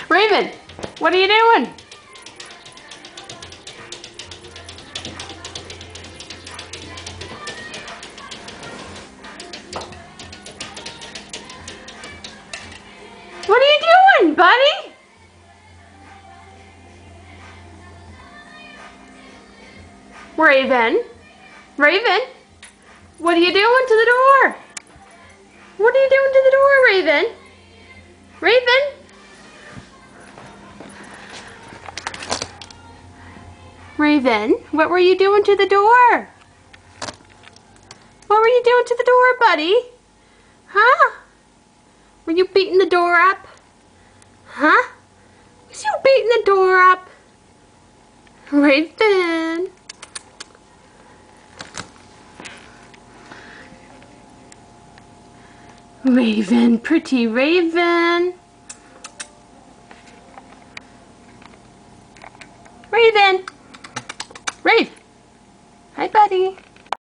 Raven, what are you doing? What are you doing, buddy? Raven, Raven, what are you doing to the door? What are you doing to the door, Raven? Raven? Raven, what were you doing to the door? What were you doing to the door, buddy? Huh? Were you beating the door up? Huh? Was you beating the door up? Raven. Raven, pretty Raven. Raven. Raven.